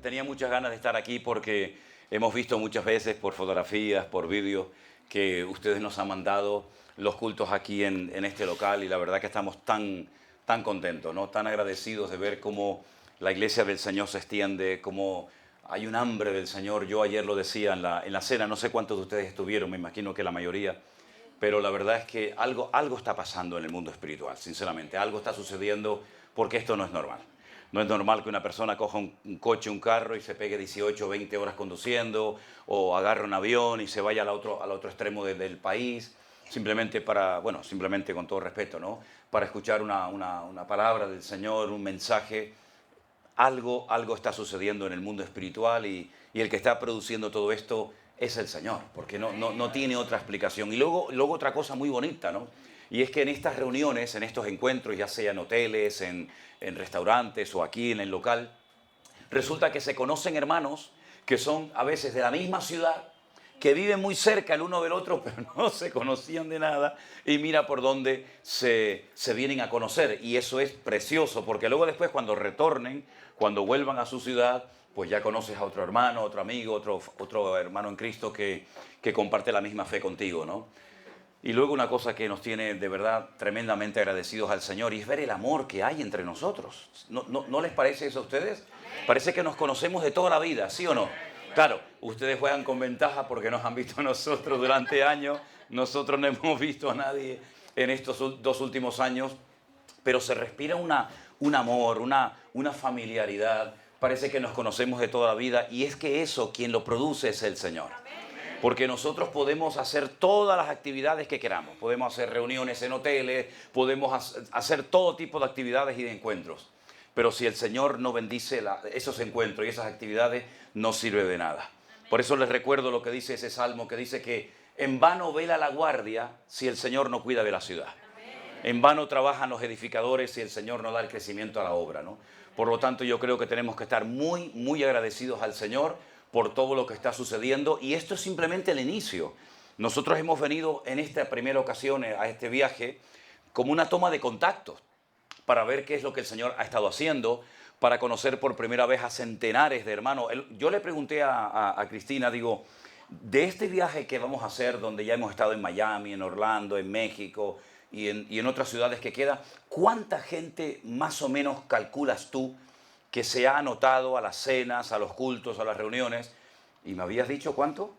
tenía muchas ganas de estar aquí porque hemos visto muchas veces por fotografías, por vídeos, que ustedes nos han mandado los cultos aquí en este local y la verdad que estamos tan contentos, ¿no? Tan agradecidos de ver cómo la iglesia del Señor se extiende, cómo hay un hambre del Señor. Yo ayer lo decía en la cena, no sé cuántos de ustedes estuvieron, me imagino que la mayoría, pero la verdad es que algo está pasando en el mundo espiritual, sinceramente. Algo está sucediendo porque esto no es normal. No es normal que una persona coja un coche, un carro y se pegue 18 o 20 horas conduciendo o agarre un avión y se vaya al otro extremo del país, simplemente simplemente con todo respeto, ¿no? Para escuchar una palabra del Señor, un mensaje. Algo está sucediendo en el mundo espiritual y el que está produciendo todo esto es el Señor, porque no tiene otra explicación. Y luego otra cosa muy bonita, ¿no? Y es que en estas reuniones, en estos encuentros, ya sea en hoteles, en restaurantes o aquí en el local, resulta que se conocen hermanos que son a veces de la misma ciudad, que viven muy cerca el uno del otro, pero no se conocían de nada, y mira por dónde se vienen a conocer. Y eso es precioso, porque luego después cuando retornen, cuando vuelvan a su ciudad, pues ya conoces a otro hermano, otro amigo, otro hermano en Cristo que comparte la misma fe contigo, ¿no? Y luego una cosa que nos tiene de verdad tremendamente agradecidos al Señor y es ver el amor que hay entre nosotros. ¿No les parece eso a ustedes? Parece que nos conocemos de toda la vida, ¿sí o no? Claro, ustedes juegan con ventaja porque nos han visto a nosotros durante años, nosotros no hemos visto a nadie en estos 2 últimos años, pero se respira un amor, una familiaridad, parece que nos conocemos de toda la vida y es que eso quien lo produce es el Señor. Porque nosotros podemos hacer todas las actividades que queramos. Podemos hacer reuniones en hoteles, podemos hacer todo tipo de actividades y de encuentros. Pero si el Señor no bendice esos encuentros y esas actividades, no sirve de nada. Por eso les recuerdo lo que dice ese salmo, que dice que en vano vela la guardia si el Señor no cuida de la ciudad. En vano trabajan los edificadores si el Señor no da el crecimiento a la obra, ¿no? Por lo tanto, yo creo que tenemos que estar muy agradecidos al Señor por todo lo que está sucediendo y esto es simplemente el inicio. Nosotros hemos venido en esta primera ocasión a este viaje como una toma de contacto para ver qué es lo que el Señor ha estado haciendo, para conocer por primera vez a centenares de hermanos. Yo le pregunté a Cristina, digo, de este viaje que vamos a hacer, donde ya hemos estado en Miami, en Orlando, en México y en otras ciudades que quedan, ¿cuánta gente más o menos calculas tú que se ha anotado a las cenas, a los cultos, a las reuniones? ¿Y me habías dicho cuánto?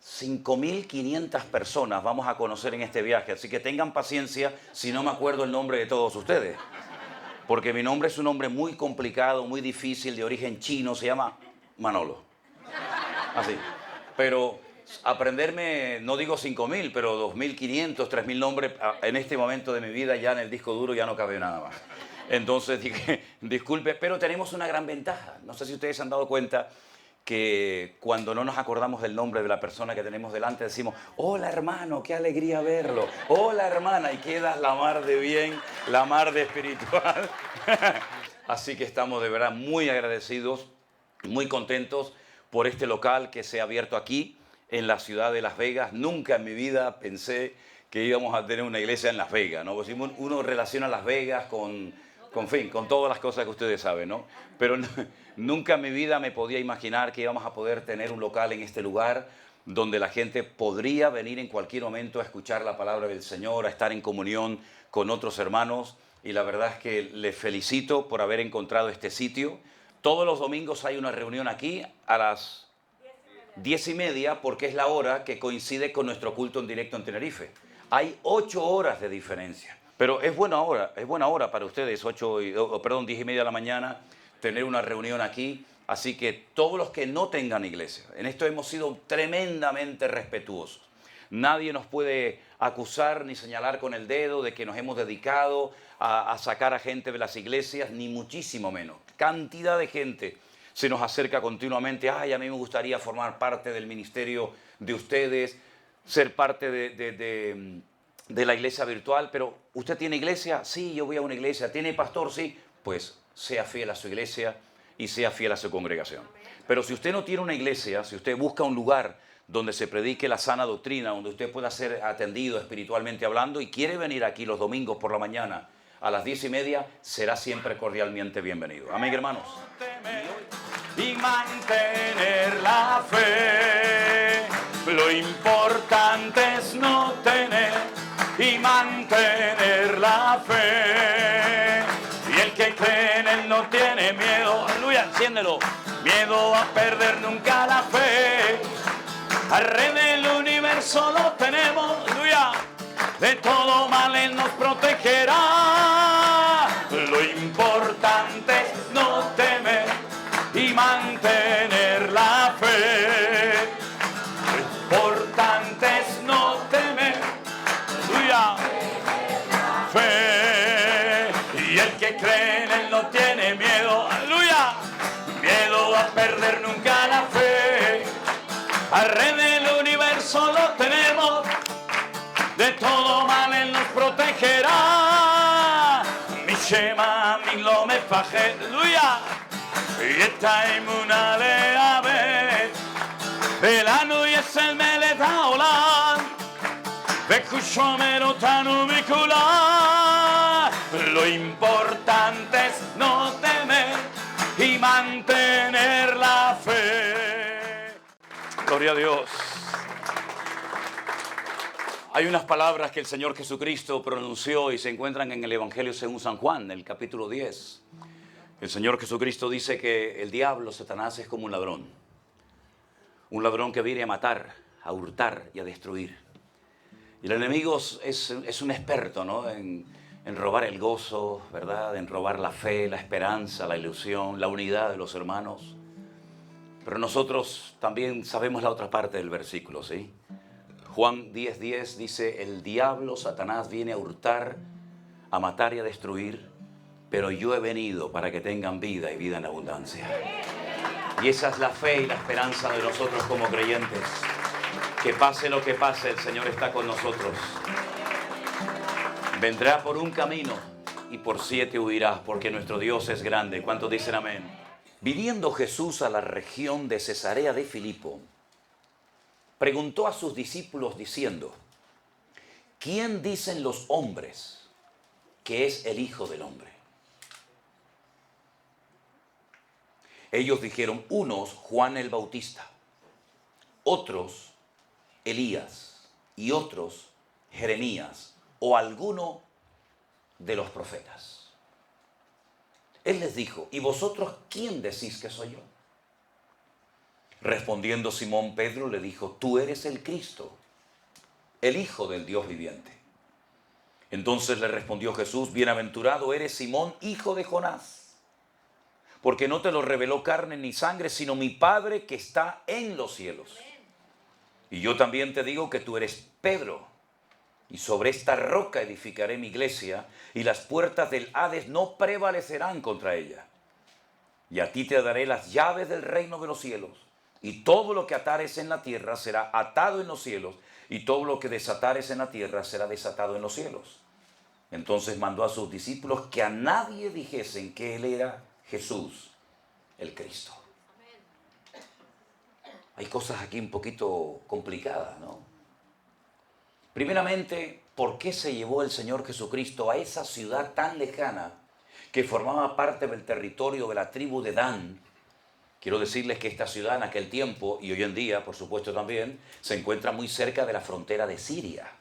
5.500 personas vamos a conocer en este viaje, así que tengan paciencia si no me acuerdo el nombre de todos ustedes, porque mi nombre es un nombre muy complicado, muy difícil, de origen chino, se llama Manolo. Así, pero aprenderme, no digo 5.000, pero 2.500, 3.000 nombres, en este momento de mi vida ya en el disco duro ya no cabe nada más. Entonces dije, disculpe, pero tenemos una gran ventaja. No sé si ustedes se han dado cuenta que cuando no nos acordamos del nombre de la persona que tenemos delante, decimos, hola hermano, qué alegría verlo, hola hermana, y quedas la mar de bien, la mar de espiritual. Así que estamos de verdad muy agradecidos, muy contentos por este local que se ha abierto aquí, en la ciudad de Las Vegas. Nunca en mi vida pensé que íbamos a tener una iglesia en Las Vegas, ¿no? Pues uno relaciona Las Vegas con todas las cosas que ustedes saben, ¿no? Pero nunca en mi vida me podía imaginar que íbamos a poder tener un local en este lugar donde la gente podría venir en cualquier momento a escuchar la palabra del Señor, a estar en comunión con otros hermanos. Y la verdad es que les felicito por haber encontrado este sitio. Todos los domingos hay una reunión aquí a las 10:30 porque es la hora que coincide con nuestro culto en directo en Tenerife. Hay 8 horas de diferencia. Pero es buena hora para ustedes, 10:30 de la mañana, tener una reunión aquí. Así que todos los que no tengan iglesia, en esto hemos sido tremendamente respetuosos. Nadie nos puede acusar ni señalar con el dedo de que nos hemos dedicado a sacar a gente de las iglesias, ni muchísimo menos. Cantidad de gente se nos acerca continuamente, ay, a mí me gustaría formar parte del ministerio de ustedes, ser parte de la iglesia virtual, pero ¿usted tiene iglesia? Sí, yo voy a una iglesia. ¿Tiene pastor? Sí. Pues sea fiel a su iglesia y sea fiel a su congregación. Pero si usted no tiene una iglesia, si usted busca un lugar donde se predique la sana doctrina, donde usted pueda ser atendido espiritualmente hablando y quiere venir aquí los domingos por la mañana a las 10:30, será siempre cordialmente bienvenido. Amén, hermanos. Y mantener la fe, lo importante es no tener y mantener la fe. Y el que cree en él no tiene miedo, aleluya, enciéndelo, miedo a perder nunca la fe. Al Rey del universo lo tenemos, aleluya, de todo mal él nos protegerá. Lo importante es no temer y mantener la fe. Lo importante es no temer, aleluya, fe. Y el que cree en él no tiene miedo, aleluya, miedo a perder nunca la fe. Al Rey del universo lo tenemos, de todo mal él nos protegerá. Mi Shema, mi lo me faje, aleluya. ויתה אמונה להאבד ולנו יסל מלך העולם וכו שומר אותנו מכולם. Lo importante es no temer y mantener la fe. Gloria a Dios. Hay unas palabras que el Señor Jesucristo pronunció y se encuentran en el Evangelio según San Juan, el capítulo 10. El Señor Jesucristo dice que el diablo, Satanás, es como un ladrón que viene a matar, a hurtar y a destruir. Y el enemigo es un experto, ¿no?, en robar el gozo, ¿verdad?, en robar la fe, la esperanza, la ilusión, la unidad de los hermanos. Pero nosotros también sabemos la otra parte del versículo, ¿sí? Juan 10:10 dice, el diablo, Satanás, viene a hurtar, a matar y a destruir, pero yo he venido para que tengan vida y vida en abundancia. Y esa es la fe y la esperanza de nosotros como creyentes. Que pase lo que pase, el Señor está con nosotros. Vendrá por un camino y por 7 huirá, porque nuestro Dios es grande. ¿Cuántos dicen amén? Viniendo Jesús a la región de Cesarea de Filipo, preguntó a sus discípulos diciendo, ¿quién dicen los hombres que es el Hijo del Hombre? Ellos dijeron, unos Juan el Bautista, otros Elías y otros Jeremías o alguno de los profetas. Él les dijo, ¿y vosotros quién decís que soy yo? Respondiendo Simón Pedro le dijo, tú eres el Cristo, el Hijo del Dios viviente. Entonces le respondió Jesús, bienaventurado eres Simón, hijo de Jonás, porque no te lo reveló carne ni sangre, sino mi Padre que está en los cielos. Y yo también te digo que tú eres Pedro, y sobre esta roca edificaré mi iglesia, y las puertas del Hades no prevalecerán contra ella. Y a ti te daré las llaves del reino de los cielos, y todo lo que atares en la tierra será atado en los cielos, y todo lo que desatares en la tierra será desatado en los cielos. Entonces mandó a sus discípulos que a nadie dijesen que él era Jesús, el Cristo. Hay cosas aquí un poquito complicadas, ¿no? Primeramente, ¿por qué se llevó el Señor Jesucristo a esa ciudad tan lejana que formaba parte del territorio de la tribu de Dan? Quiero decirles que esta ciudad en aquel tiempo, y hoy en día, por supuesto también, se encuentra muy cerca de la frontera de Siria.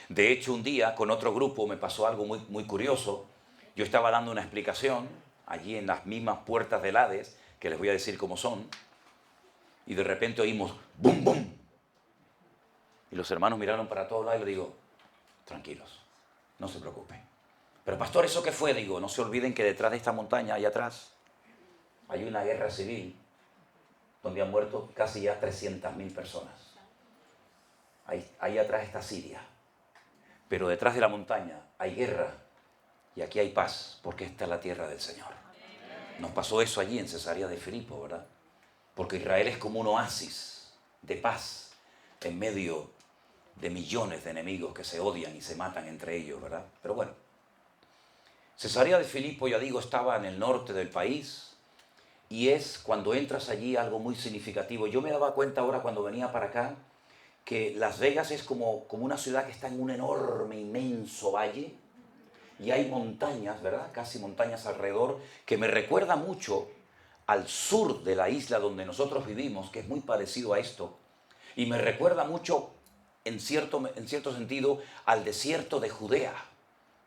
De hecho, un día con otro grupo me pasó algo muy curioso. Yo estaba dando una explicación allí en las mismas puertas del Hades, que les voy a decir cómo son, y de repente oímos ¡bum, bum! Y los hermanos miraron para todos lados y le digo, tranquilos, no se preocupen. Pero pastor, ¿eso qué fue? Digo, no se olviden que detrás de esta montaña, allá atrás, hay una guerra civil donde han muerto casi ya 300.000 personas. Ahí atrás está Siria. Pero detrás de la montaña hay guerra y aquí hay paz, porque esta es la tierra del Señor. Nos pasó eso allí en Cesarea de Filipo, ¿verdad? Porque Israel es como un oasis de paz en medio de millones de enemigos que se odian y se matan entre ellos, ¿verdad? Pero bueno, Cesarea de Filipo, ya digo, estaba en el norte del país y es cuando entras allí algo muy significativo. Yo me daba cuenta ahora cuando venía para acá que Las Vegas es como una ciudad que está en un enorme, inmenso valle y hay montañas, ¿verdad? Casi montañas alrededor, que me recuerda mucho al sur de la isla donde nosotros vivimos, que es muy parecido a esto, y me recuerda mucho, en cierto sentido, al desierto de Judea.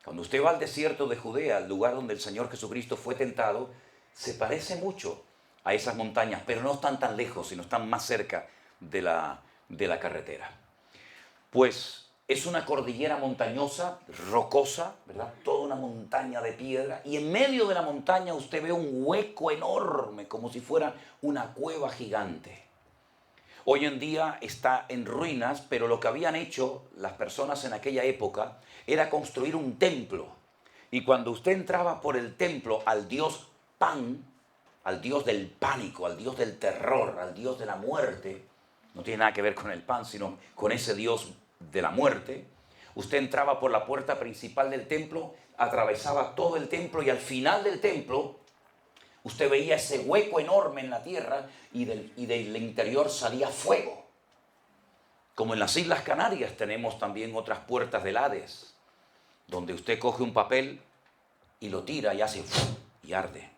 Cuando usted va al desierto de Judea, al lugar donde el Señor Jesucristo fue tentado, se parece mucho a esas montañas, pero no están tan lejos, sino están más cerca de la carretera. Pues es una cordillera montañosa, rocosa, ¿verdad? Toda una montaña de piedra, y en medio de la montaña usted ve un hueco enorme, como si fuera una cueva gigante. Hoy en día está en ruinas, pero lo que habían hecho las personas en aquella época era construir un templo. Y cuando usted entraba por el templo al dios Pan, al dios del pánico, al dios del terror, al dios de la muerte, no tiene nada que ver con el pan, sino con ese dios de la muerte, usted entraba por la puerta principal del templo, atravesaba todo el templo y al final del templo usted veía ese hueco enorme en la tierra y del interior salía fuego. Como en las Islas Canarias tenemos también otras puertas del Hades, donde usted coge un papel y lo tira y hace ¡fum! Y arde,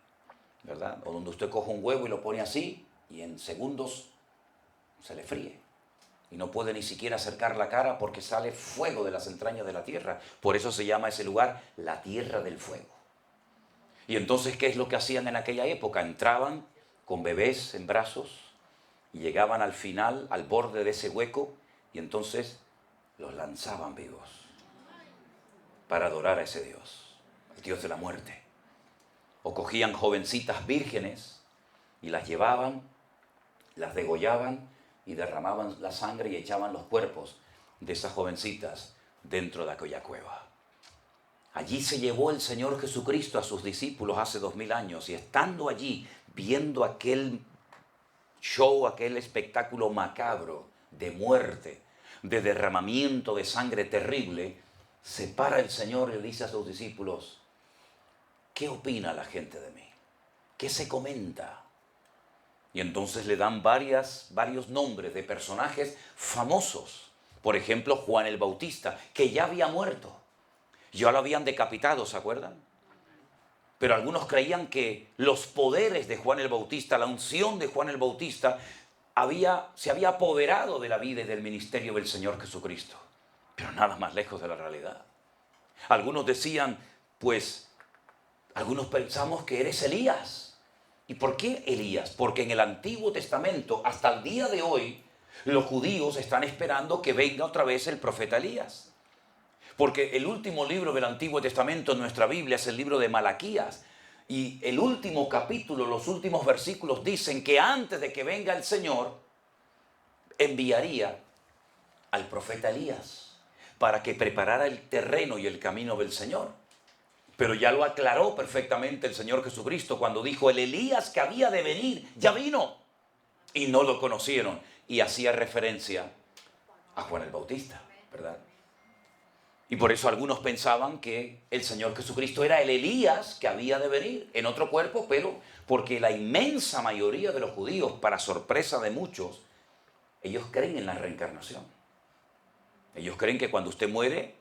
¿verdad? O donde usted coge un huevo y lo pone así y en segundos se le fríe. Y no puede ni siquiera acercar la cara porque sale fuego de las entrañas de la tierra. Por eso se llama ese lugar la Tierra del Fuego. Y entonces, ¿qué es lo que hacían en aquella época? Entraban con bebés en brazos y llegaban al final, al borde de ese hueco, y entonces los lanzaban vivos para adorar a ese Dios, el Dios de la muerte. O cogían jovencitas vírgenes y las llevaban, las degollaban y derramaban la sangre y echaban los cuerpos de esas jovencitas dentro de aquella cueva. Allí se llevó el Señor Jesucristo a sus discípulos hace 2000 años y estando allí, viendo aquel show, aquel espectáculo macabro de muerte, de derramamiento de sangre terrible, se para el Señor y le dice a sus discípulos, ¿qué opina la gente de mí? ¿Qué se comenta? Y entonces le dan varios nombres de personajes famosos. Por ejemplo, Juan el Bautista, que ya había muerto. Ya lo habían decapitado, ¿se acuerdan? Pero algunos creían que los poderes de Juan el Bautista, la unción de Juan el Bautista, se había apoderado de la vida y del ministerio del Señor Jesucristo. Pero nada más lejos de la realidad. Algunos decían, pues, algunos pensamos que eres Elías. ¿Y por qué Elías? Porque en el Antiguo Testamento, hasta el día de hoy, los judíos están esperando que venga otra vez el profeta Elías. Porque el último libro del Antiguo Testamento en nuestra Biblia es el libro de Malaquías. Y el último capítulo, los últimos versículos dicen que antes de que venga el Señor, enviaría al profeta Elías para que preparara el terreno y el camino del Señor. Pero ya lo aclaró perfectamente el Señor Jesucristo cuando dijo, el Elías que había de venir ya vino. Y no lo conocieron. Y hacía referencia a Juan el Bautista, ¿verdad? Y por eso algunos pensaban que el Señor Jesucristo era el Elías que había de venir en otro cuerpo, pero porque la inmensa mayoría de los judíos, para sorpresa de muchos, ellos creen en la reencarnación. Ellos creen que cuando usted muere,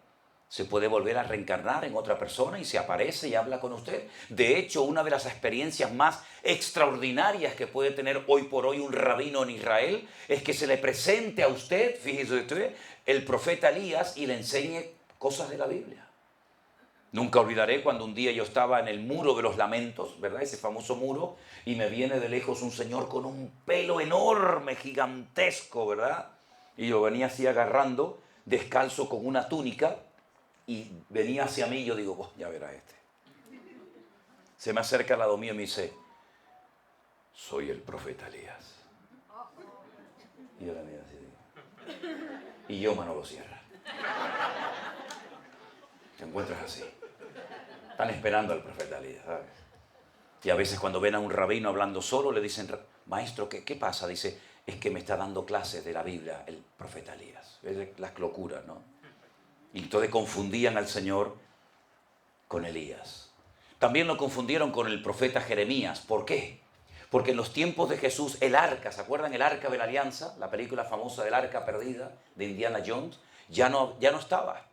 se puede volver a reencarnar en otra persona y se aparece y habla con usted. De hecho, una de las experiencias más extraordinarias que puede tener hoy por hoy un rabino en Israel es que se le presente a usted, fíjese usted, el profeta Elías y le enseñe cosas de la Biblia. Nunca olvidaré cuando un día yo estaba en el muro de los lamentos, ¿verdad? Ese famoso muro, y me viene de lejos un señor con un pelo enorme, gigantesco, ¿verdad? Y yo venía así agarrando, descalzo con una túnica, y venía hacia mí y yo digo, ya verá este. Se me acerca al lado mío y me dice, soy el profeta Elías. Y yo la miro así, digo, y yo Manolo Sierra. Te encuentras así. Están esperando al profeta Elías, ¿sabes? Y a veces cuando ven a un rabino hablando solo, le dicen, maestro, ¿qué pasa? Dice, es que me está dando clases de la Biblia el profeta Elías. Es las locuras, ¿no? Y entonces confundían al Señor con Elías. También lo confundieron con el profeta Jeremías. ¿Por qué? Porque en los tiempos de Jesús, el arca, ¿se acuerdan? El arca de la alianza, la película famosa del arca perdida de Indiana Jones, ya no estaba.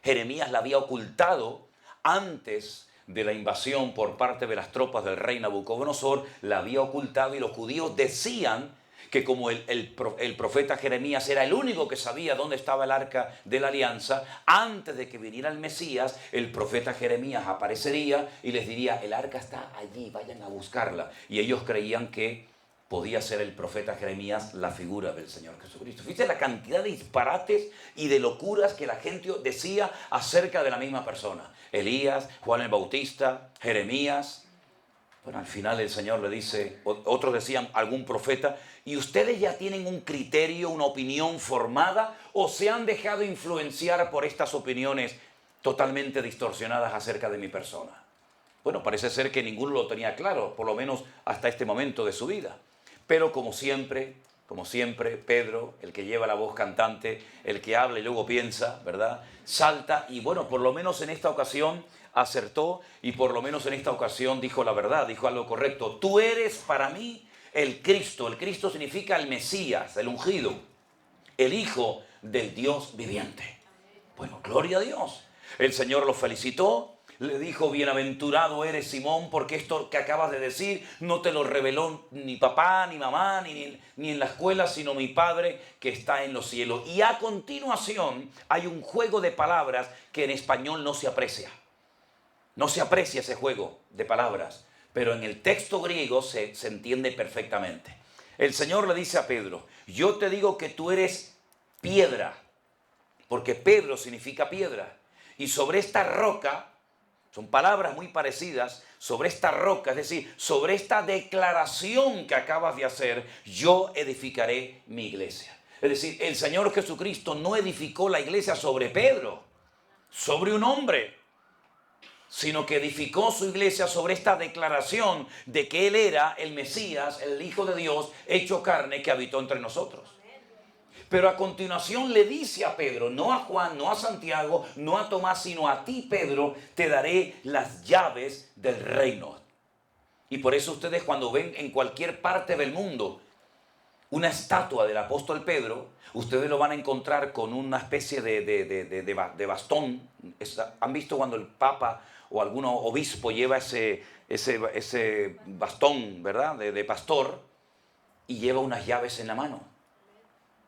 Jeremías la había ocultado antes de la invasión por parte de las tropas del rey Nabucodonosor, la había ocultado, y los judíos decían que como el profeta Jeremías era el único que sabía dónde estaba el arca de la alianza, antes de que viniera el Mesías, el profeta Jeremías aparecería y les diría: el arca está allí, vayan a buscarla. Y ellos creían que podía ser el profeta Jeremías la figura del Señor Jesucristo. Fíjate la cantidad de disparates y de locuras que la gente decía acerca de la misma persona. Elías, Juan el Bautista, Jeremías. Bueno, al final el Señor le dice, otros decían algún profeta, ¿y ustedes ya tienen un criterio, una opinión formada, o se han dejado influenciar por estas opiniones totalmente distorsionadas acerca de mi persona? Bueno, parece ser que ninguno lo tenía claro, por lo menos hasta este momento de su vida. Pero como siempre, Pedro, el que lleva la voz cantante, el que habla y luego piensa, ¿verdad?, salta, y bueno, por lo menos en esta ocasión acertó, y por lo menos en esta ocasión dijo la verdad, dijo algo correcto. Tú eres para mí el Cristo. El Cristo significa el Mesías, el ungido, el Hijo del Dios viviente. Bueno, gloria a Dios. El Señor lo felicitó, le dijo: bienaventurado eres, Simón, porque esto que acabas de decir no te lo reveló ni papá, ni mamá, ni en la escuela, sino mi Padre que está en los cielos. Y a continuación hay un juego de palabras que en español no se aprecia. No se aprecia ese juego de palabras, pero en el texto griego se entiende perfectamente. El Señor le dice a Pedro: yo te digo que tú eres piedra, porque Pedro significa piedra, y sobre esta roca, son palabras muy parecidas, sobre esta roca, es decir, sobre esta declaración que acabas de hacer, yo edificaré mi iglesia. Es decir, el Señor Jesucristo no edificó la iglesia sobre Pedro, sobre un hombre, sino que edificó su iglesia sobre esta declaración de que Él era el Mesías, el Hijo de Dios, hecho carne, que habitó entre nosotros. Pero a continuación le dice a Pedro, no a Juan, no a Santiago, no a Tomás, sino a ti, Pedro, te daré las llaves del reino. Y por eso ustedes, cuando ven en cualquier parte del mundo una estatua del apóstol Pedro, ustedes lo van a encontrar con una especie de bastón. ¿Han visto cuando el Papa o algún obispo lleva ese bastón, ¿verdad?, de pastor, y lleva unas llaves en la mano?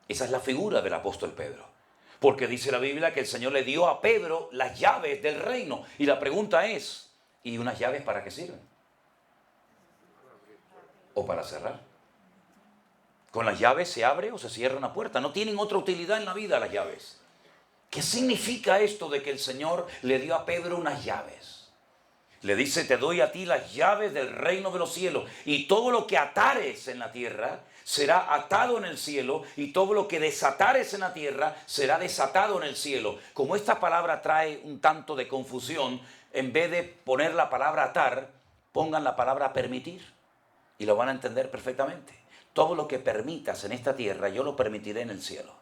Esa es la figura del apóstol Pedro. Porque dice la Biblia que el Señor le dio a Pedro las llaves del reino. Y la pregunta es, ¿y unas llaves para qué sirven? ¿O para cerrar? Con las llaves se abre o se cierra una puerta. No tienen otra utilidad en la vida las llaves. ¿Qué significa esto de que el Señor le dio a Pedro unas llaves? Le dice: te doy a ti las llaves del reino de los cielos, y todo lo que atares en la tierra será atado en el cielo, y todo lo que desatares en la tierra será desatado en el cielo. Como esta palabra trae un tanto de confusión, en vez de poner la palabra atar, pongan la palabra permitir, y lo van a entender perfectamente. Todo lo que permitas en esta tierra, yo lo permitiré en el cielo.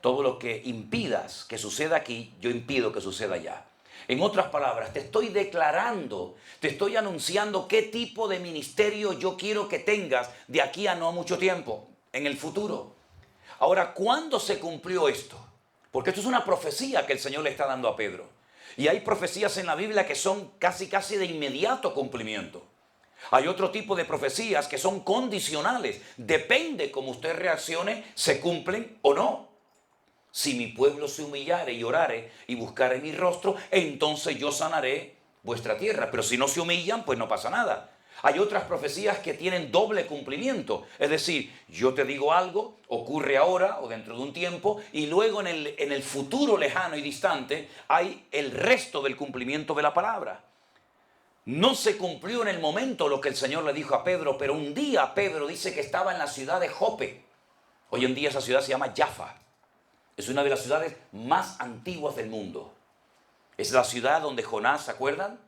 Todo lo que impidas que suceda aquí, yo impido que suceda allá. En otras palabras, te estoy declarando, te estoy anunciando qué tipo de ministerio yo quiero que tengas de aquí a no mucho tiempo, en el futuro. Ahora, ¿cuándo se cumplió esto? Porque esto es una profecía que el Señor le está dando a Pedro. Y hay profecías en la Biblia que son casi de inmediato cumplimiento. Hay otro tipo de profecías que son condicionales. Depende cómo usted reaccione, se cumplen o no. Si mi pueblo se humillare y orare y buscare mi rostro, entonces yo sanaré vuestra tierra. Pero si no se humillan, pues no pasa nada. Hay otras profecías que tienen doble cumplimiento. Es decir, yo te digo algo, ocurre ahora o dentro de un tiempo, y luego en el futuro lejano y distante hay el resto del cumplimiento de la palabra. No se cumplió en el momento lo que el Señor le dijo a Pedro, pero un día Pedro dice que estaba en la ciudad de Jope. Hoy en día esa ciudad se llama Jaffa. Es una de las ciudades más antiguas del mundo. Es la ciudad donde Jonás, ¿se acuerdan?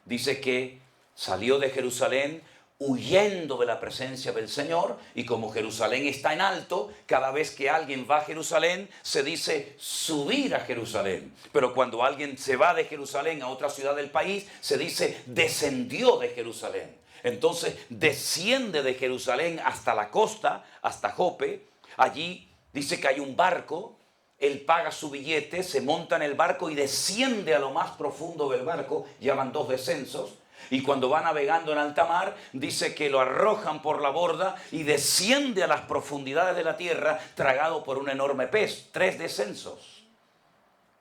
Dice que salió de Jerusalén huyendo de la presencia del Señor, y como Jerusalén está en alto, cada vez que alguien va a Jerusalén se dice subir a Jerusalén. Pero cuando alguien se va de Jerusalén a otra ciudad del país, se dice descendió de Jerusalén. Entonces desciende de Jerusalén hasta la costa, hasta Jope. Allí dice que hay un barco él paga su billete, se monta en el barco y desciende a lo más profundo del barco. Ya van 2 descensos. Y cuando va navegando en alta mar, dice que lo arrojan por la borda y desciende a las profundidades de la tierra, tragado por un enorme pez. 3 descensos.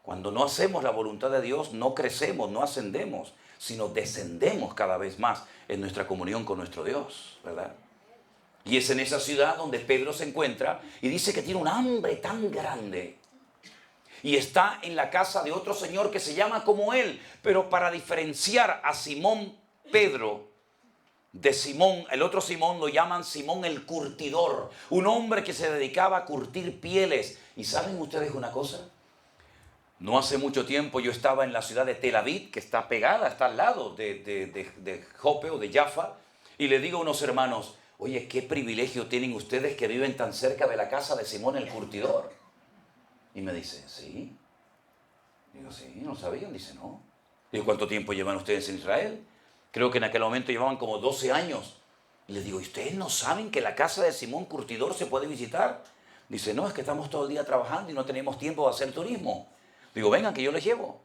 Cuando no hacemos la voluntad de Dios, no crecemos, no ascendemos, sino descendemos cada vez más en nuestra comunión con nuestro Dios, ¿verdad? Y es en esa ciudad donde Pedro se encuentra y dice que tiene un hambre tan grande. Y está en la casa de otro señor que se llama como él, pero para diferenciar a Simón Pedro de Simón, el otro Simón lo llaman Simón el curtidor, un hombre que se dedicaba a curtir pieles. ¿Y saben ustedes una cosa? No hace mucho tiempo yo estaba en la ciudad de Tel Aviv, que está pegada, está al lado de Jope o de Jaffa, y le digo a unos hermanos, oye, qué privilegio tienen ustedes que viven tan cerca de la casa de Simón el curtidor. Y me dice, ¿sí? Digo, sí, ¿no sabían? Dice, no. Digo, ¿cuánto tiempo llevan ustedes en Israel? Creo que en aquel momento llevaban como 12 años. Y les digo, ¿y ustedes no saben que la casa de Simón curtidor se puede visitar? Dice, no, es que estamos todo el día trabajando y no tenemos tiempo de hacer turismo. Digo, vengan que yo les llevo.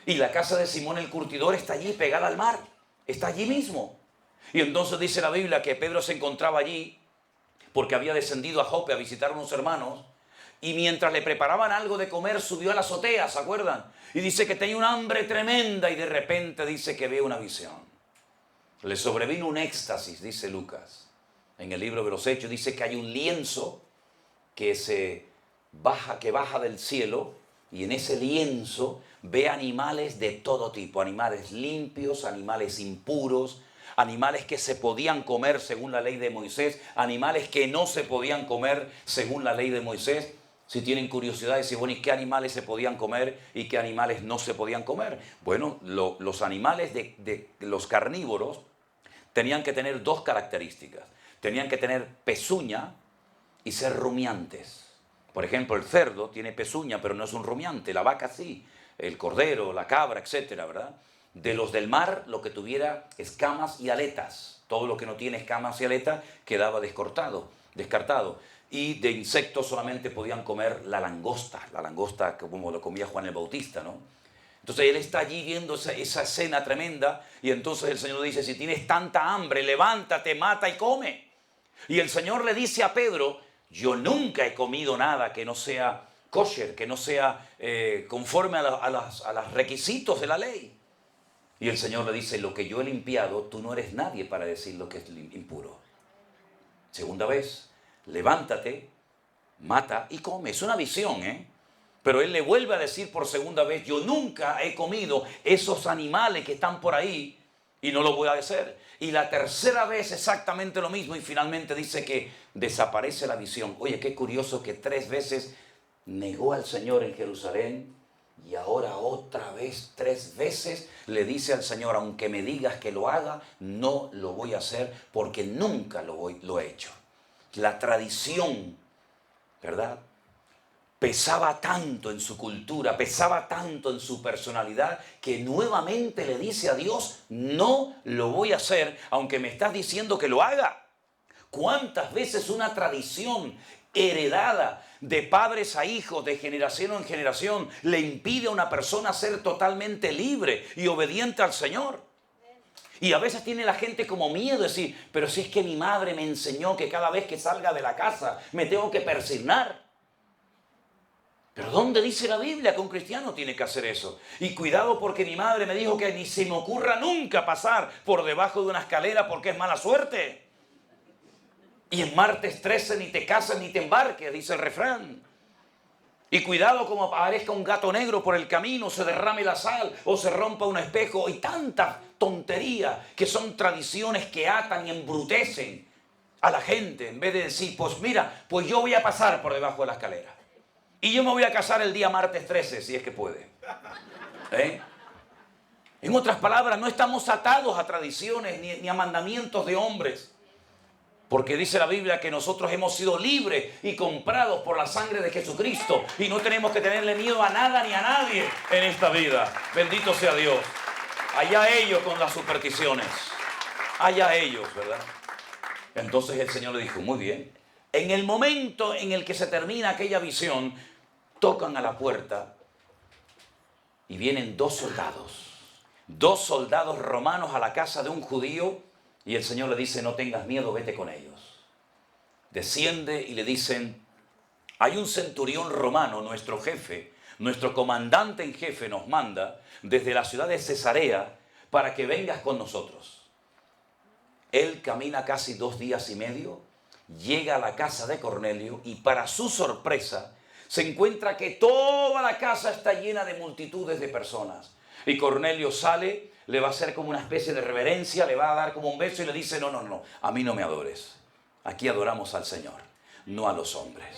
Y la casa de Simón el curtidor está allí pegada al mar. Está allí mismo. Y entonces dice la Biblia que Pedro se encontraba allí porque había descendido a Jope a visitar a unos hermanos. Y mientras le preparaban algo de comer, subió a la azotea, ¿se acuerdan? Y dice que tenía un hambre tremenda y de repente dice que ve una visión. Le sobrevino un éxtasis, dice Lucas. En el libro de los Hechos dice que hay un lienzo que baja del cielo y en ese lienzo ve animales de todo tipo, animales limpios, animales impuros, animales que se podían comer según la ley de Moisés, animales que no se podían comer según la ley de Moisés. Si tienen curiosidad, decir, bueno, ¿y qué animales se podían comer y qué animales no se podían comer? Bueno, los animales de los carnívoros tenían que tener 2 características. Tenían que tener pezuña y ser rumiantes. Por ejemplo, el cerdo tiene pezuña, pero no es un rumiante. La vaca sí, el cordero, la cabra, etcétera, ¿verdad? De los del mar, lo que tuviera escamas y aletas. Todo lo que no tiene escamas y aletas quedaba descartado. Y de insectos solamente podían comer la langosta como lo comía Juan el Bautista, ¿no? Entonces él está allí viendo esa escena tremenda y entonces el Señor le dice, si tienes tanta hambre, levántate, mata y come. Y el Señor le dice a Pedro, yo nunca he comido nada que no sea kosher, que no sea conforme a los requisitos de la ley. Y el Señor le dice, lo que yo he limpiado, tú no eres nadie para decir lo que es impuro. Segunda vez, levántate, mata y come. Es una visión, ¿eh? Pero él le vuelve a decir por segunda vez, yo nunca he comido esos animales que están por ahí y no lo voy a hacer. Y la tercera vez exactamente lo mismo y finalmente dice que desaparece la visión. Oye, qué curioso que 3 veces negó al Señor en Jerusalén y ahora otra vez 3 veces le dice al Señor, aunque me digas que lo haga, no lo voy a hacer porque nunca lo he hecho. La tradición, ¿verdad? Pesaba tanto en su cultura, pesaba tanto en su personalidad, que nuevamente le dice a Dios, no lo voy a hacer, aunque me estás diciendo que lo haga. ¿Cuántas veces una tradición heredada de padres a hijos, de generación en generación, le impide a una persona ser totalmente libre y obediente al Señor? Y a veces tiene la gente como miedo de decir, pero si es que mi madre me enseñó que cada vez que salga de la casa me tengo que persignar. ¿Pero dónde dice la Biblia que un cristiano tiene que hacer eso? Y cuidado porque mi madre me dijo que ni se me ocurra nunca pasar por debajo de una escalera porque es mala suerte. Y en martes 13 ni te casas ni te embarques, dice el refrán. Y cuidado como aparezca un gato negro por el camino, se derrame la sal o se rompa un espejo. Y tantas tonterías que son tradiciones que atan y embrutecen a la gente. En vez de decir, pues mira, pues yo voy a pasar por debajo de la escalera. Y yo me voy a casar el día martes 13, si es que puede. En otras palabras, no estamos atados a tradiciones ni a mandamientos de hombres. Porque dice la Biblia que nosotros hemos sido libres y comprados por la sangre de Jesucristo. Y no tenemos que tenerle miedo a nada ni a nadie en esta vida. Bendito sea Dios. Allá ellos con las supersticiones. Allá ellos, ¿verdad? Entonces el Señor le dijo, muy bien. En el momento en el que se termina aquella visión, tocan a la puerta y vienen dos soldados romanos a la casa de un judío, y el Señor le dice, no tengas miedo, vete con ellos. Desciende y le dicen, hay un centurión romano, nuestro jefe, nuestro comandante en jefe nos manda desde la ciudad de Cesarea para que vengas con nosotros. Él camina casi 2 días y medio, llega a la casa de Cornelio y para su sorpresa se encuentra que toda la casa está llena de multitudes de personas. Y Cornelio sale, le va a hacer como una especie de reverencia, le va a dar como un beso y le dice, no, a mí no me adores. Aquí adoramos al Señor, no a los hombres.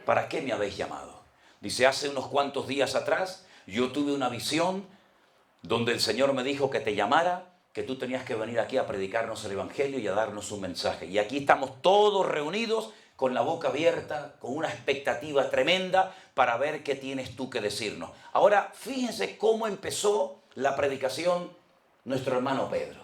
¿Para qué me habéis llamado? Dice, hace unos cuantos días atrás yo tuve una visión donde el Señor me dijo que te llamara, que tú tenías que venir aquí a predicarnos el Evangelio y a darnos un mensaje. Y aquí estamos todos reunidos con la boca abierta, con una expectativa tremenda para ver qué tienes tú que decirnos. Ahora, fíjense cómo empezó la predicación nuestro hermano Pedro.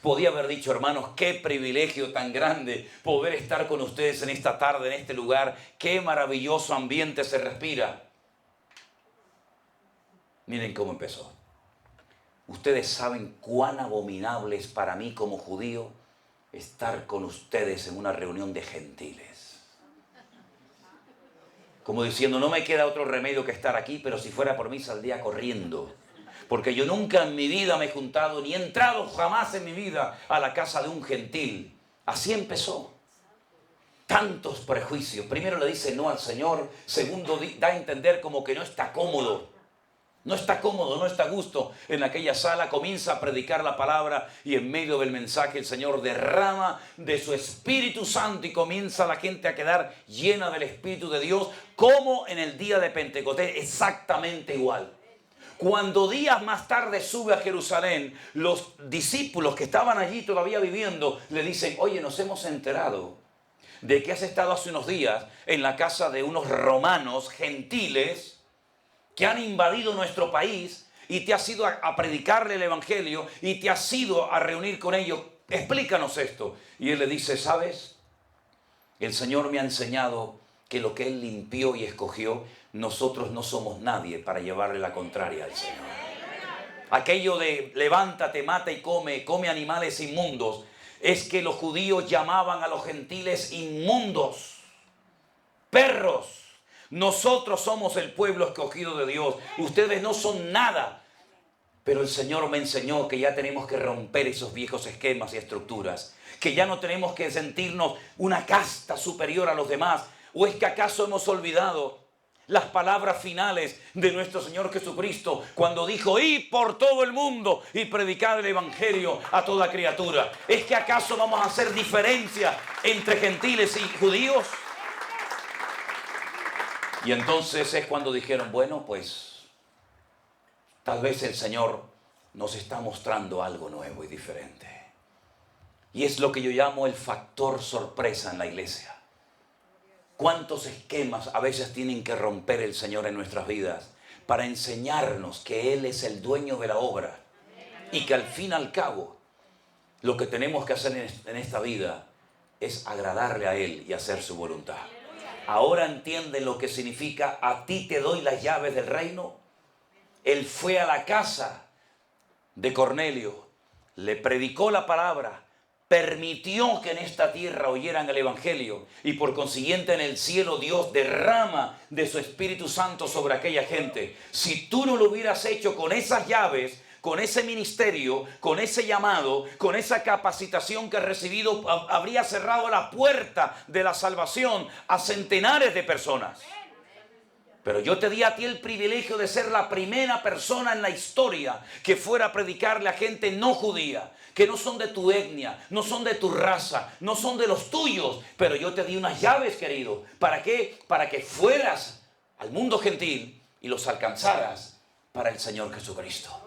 Podía haber dicho, hermanos, qué privilegio tan grande poder estar con ustedes en esta tarde, en este lugar. Qué maravilloso ambiente se respira. Miren cómo empezó. Ustedes saben cuán abominable es para mí como judío estar con ustedes en una reunión de gentiles. Como diciendo, no me queda otro remedio que estar aquí, pero si fuera por mí saldría corriendo. Porque yo nunca en mi vida me he juntado, ni he entrado jamás en mi vida a la casa de un gentil. Así empezó. Tantos prejuicios. Primero le dice no al Señor. Segundo, da a entender como que no está cómodo. No está cómodo, no está a gusto en aquella sala. Comienza a predicar la palabra y en medio del mensaje el Señor derrama de su Espíritu Santo y comienza la gente a quedar llena del Espíritu de Dios, como en el día de Pentecostés, exactamente igual. Cuando días más tarde sube a Jerusalén, los discípulos que estaban allí todavía viviendo le dicen, oye, nos hemos enterado de que has estado hace unos días en la casa de unos romanos gentiles que han invadido nuestro país y te has ido a predicarle el Evangelio y te has ido a reunir con ellos. Explícanos esto. Y él le dice, ¿sabes? El Señor me ha enseñado que lo que Él limpió y escogió, nosotros no somos nadie para llevarle la contraria al Señor. Aquello de levántate, mata y come animales inmundos, es que los judíos llamaban a los gentiles inmundos, perros. Nosotros somos el pueblo escogido de Dios. Ustedes no son nada. Pero el Señor me enseñó que ya tenemos que romper esos viejos esquemas y estructuras. Que ya no tenemos que sentirnos una casta superior a los demás. ¿O es que acaso hemos olvidado las palabras finales de nuestro Señor Jesucristo cuando dijo, id por todo el mundo y predicad el Evangelio a toda criatura? ¿Es que acaso vamos a hacer diferencia entre gentiles y judíos? Y entonces es cuando dijeron, bueno, pues tal vez el Señor nos está mostrando algo nuevo y diferente. Y es lo que yo llamo el factor sorpresa en la iglesia. ¿Cuántos esquemas a veces tienen que romper el Señor en nuestras vidas para enseñarnos que Él es el dueño de la obra? Y que al fin y al cabo lo que tenemos que hacer en esta vida es agradarle a Él y hacer su voluntad. Ahora entienden lo que significa a ti te doy las llaves del reino. Él fue a la casa de Cornelio, le predicó la palabra, permitió que en esta tierra oyeran el Evangelio y por consiguiente en el cielo Dios derrama de su Espíritu Santo sobre aquella gente. Si tú no lo hubieras hecho con esas llaves, con ese ministerio, con ese llamado, con esa capacitación que has recibido, habría cerrado la puerta de la salvación a centenares de personas. Pero yo te di a ti el privilegio de ser la primera persona en la historia que fuera a predicarle a gente no judía, que no son de tu etnia, no son de tu raza, no son de los tuyos. Pero yo te di unas llaves, querido. ¿Para qué? Para que fueras al mundo gentil y los alcanzaras para el Señor Jesucristo.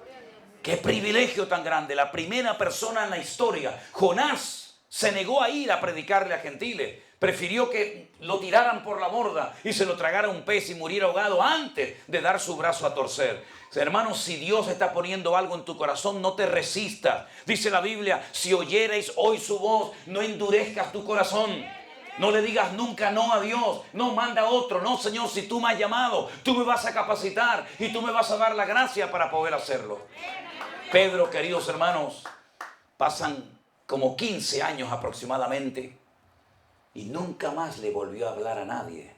¡Qué privilegio tan grande! La primera persona en la historia. Jonás se negó a ir a predicarle a gentiles. Prefirió que lo tiraran por la borda y se lo tragara un pez y muriera ahogado antes de dar su brazo a torcer. Hermanos, si Dios está poniendo algo en tu corazón, no te resistas. Dice la Biblia, si oyereis hoy su voz, no endurezcas tu corazón. No le digas nunca no a Dios. No, manda a otro. No, Señor, si tú me has llamado, tú me vas a capacitar y tú me vas a dar la gracia para poder hacerlo. Pedro, queridos hermanos, pasan como 15 años aproximadamente y nunca más le volvió a hablar a nadie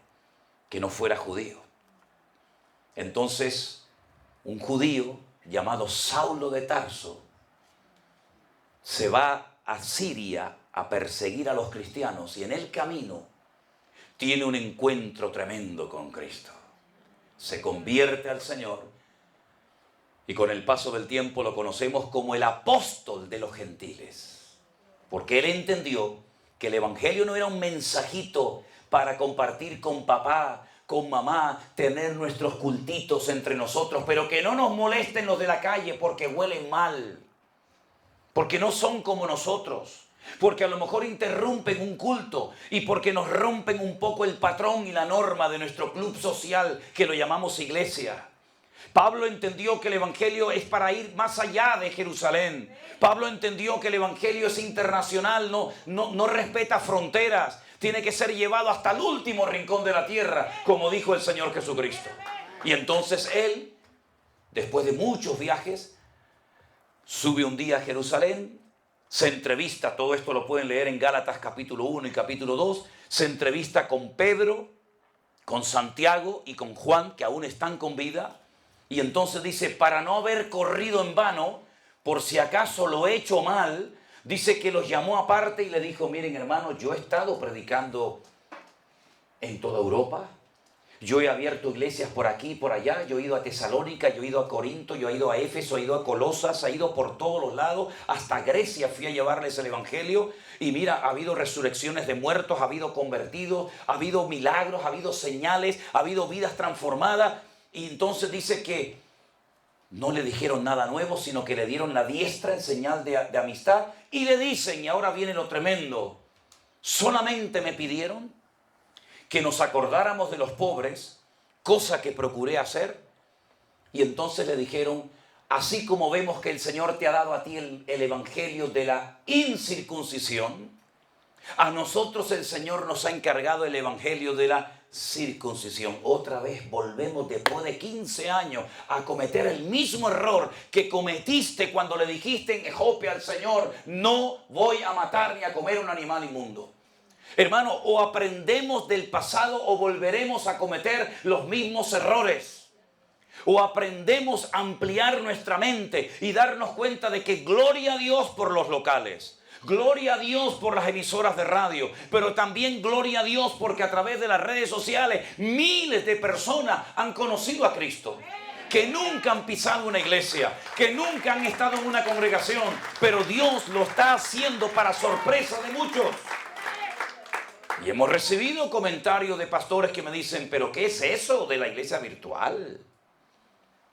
que no fuera judío. Entonces, un judío llamado Saulo de Tarso se va a Siria a perseguir a los cristianos y en el camino tiene un encuentro tremendo con Cristo. Se convierte al Señor y con el paso del tiempo lo conocemos como el apóstol de los gentiles, porque él entendió que el evangelio no era un mensajito para compartir con papá, con mamá, tener nuestros cultitos entre nosotros, pero que no nos molesten los de la calle porque huelen mal, porque no son como nosotros, porque a lo mejor interrumpen un culto y porque nos rompen un poco el patrón y la norma de nuestro club social que lo llamamos iglesia. Pablo entendió que el evangelio es para ir más allá de Jerusalén. Pablo entendió que el evangelio es internacional, no respeta fronteras. Tiene que ser llevado hasta el último rincón de la tierra, como dijo el Señor Jesucristo. Y entonces él, después de muchos viajes, sube un día a Jerusalén, se entrevista, todo esto lo pueden leer en Gálatas capítulo 1 y capítulo 2, se entrevista con Pedro, con Santiago y con Juan, que aún están con vida. Y entonces dice, para no haber corrido en vano, por si acaso lo he hecho mal, dice que los llamó aparte y le dijo, miren hermanos, yo he estado predicando en toda Europa, yo he abierto iglesias por aquí y por allá, yo he ido a Tesalónica, yo he ido a Corinto, yo he ido a Éfeso, he ido a Colosas, he ido por todos los lados, hasta Grecia fui a llevarles el evangelio y mira, ha habido resurrecciones de muertos, ha habido convertidos, ha habido milagros, ha habido señales, ha habido vidas transformadas. Y entonces dice que no le dijeron nada nuevo, sino que le dieron la diestra en señal de amistad. Y le dicen, y ahora viene lo tremendo, solamente me pidieron que nos acordáramos de los pobres, cosa que procuré hacer. Y entonces le dijeron, así como vemos que el Señor te ha dado a ti el evangelio de la incircuncisión, a nosotros el Señor nos ha encargado el evangelio de la circuncisión. Otra vez volvemos después de 15 años a cometer el mismo error que cometiste cuando le dijiste en Jope al Señor, no voy a matar ni a comer un animal inmundo. Hermano, o aprendemos del pasado o volveremos a cometer los mismos errores. O aprendemos a ampliar nuestra mente y darnos cuenta de que gloria a Dios por los locales. Gloria a Dios por las emisoras de radio, pero también gloria a Dios porque a través de las redes sociales miles de personas han conocido a Cristo, que nunca han pisado una iglesia, que nunca han estado en una congregación, pero Dios lo está haciendo para sorpresa de muchos. Y hemos recibido comentarios de pastores que me dicen, pero ¿qué es eso de la iglesia virtual?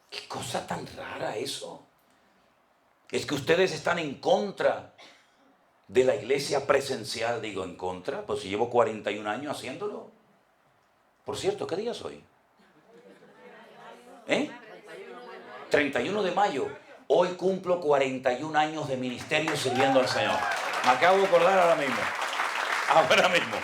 ¿Qué cosa tan rara eso? Es que ustedes están en contra de la iglesia presencial. Digo, ¿en contra? Pues si llevo 41 años haciéndolo. Por cierto, ¿qué día es hoy? 31 de mayo. Hoy cumplo 41 años de ministerio sirviendo al Señor. Me acabo de acordar ahora mismo. Ahora mismo.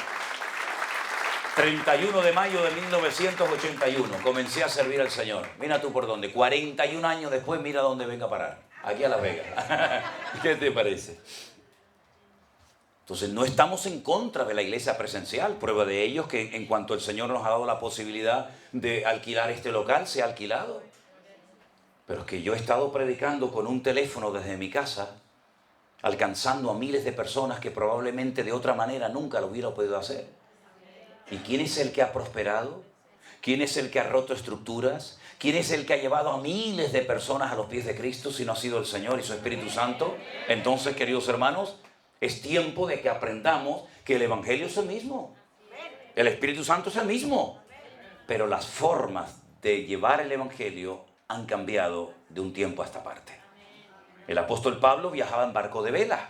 31 de mayo de 1981. Comencé a servir al Señor. Mira tú por dónde. 41 años después, mira dónde venga a parar. Aquí a Las Vegas. ¿Qué te parece? Entonces no estamos en contra de la iglesia presencial. Prueba de ello es que en cuanto el Señor nos ha dado la posibilidad de alquilar este local, se ha alquilado. Pero es que yo he estado predicando con un teléfono desde mi casa, alcanzando a miles de personas que probablemente de otra manera nunca lo hubiera podido hacer. ¿Y quién es el que ha prosperado? ¿Quién es el que ha roto estructuras? ¿Quién es el que ha llevado a miles de personas a los pies de Cristo si no ha sido el Señor y su Espíritu Santo? Entonces, queridos hermanos, es tiempo de que aprendamos que el Evangelio es el mismo. El Espíritu Santo es el mismo. Pero las formas de llevar el Evangelio han cambiado de un tiempo a esta parte. El apóstol Pablo viajaba en barco de vela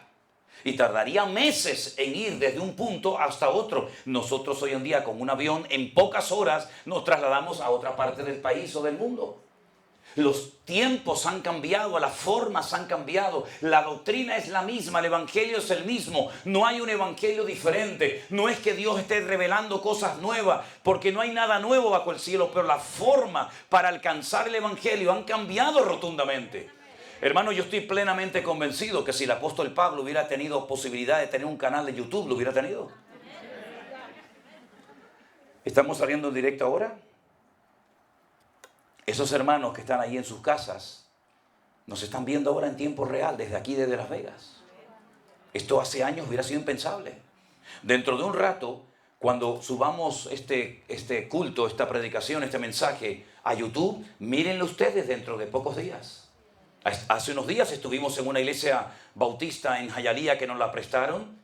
y tardaría meses en ir desde un punto hasta otro. Nosotros hoy en día con un avión en pocas horas nos trasladamos a otra parte del país o del mundo. Los tiempos han cambiado, las formas han cambiado, la doctrina es la misma, el evangelio es el mismo, no hay un evangelio diferente, no es que Dios esté revelando cosas nuevas, porque no hay nada nuevo bajo el cielo, pero la forma para alcanzar el evangelio han cambiado rotundamente. Hermano, yo estoy plenamente convencido que si el apóstol Pablo hubiera tenido posibilidad de tener un canal de YouTube, lo hubiera tenido. ¿Estamos saliendo en directo ahora? Esos hermanos que están ahí en sus casas nos están viendo ahora en tiempo real, desde aquí, desde Las Vegas. Esto hace años hubiera sido impensable. Dentro de un rato, cuando subamos este culto, esta predicación, este mensaje a YouTube, mírenlo ustedes dentro de pocos días. Hace unos días estuvimos en una iglesia bautista en Hialeah que nos la prestaron,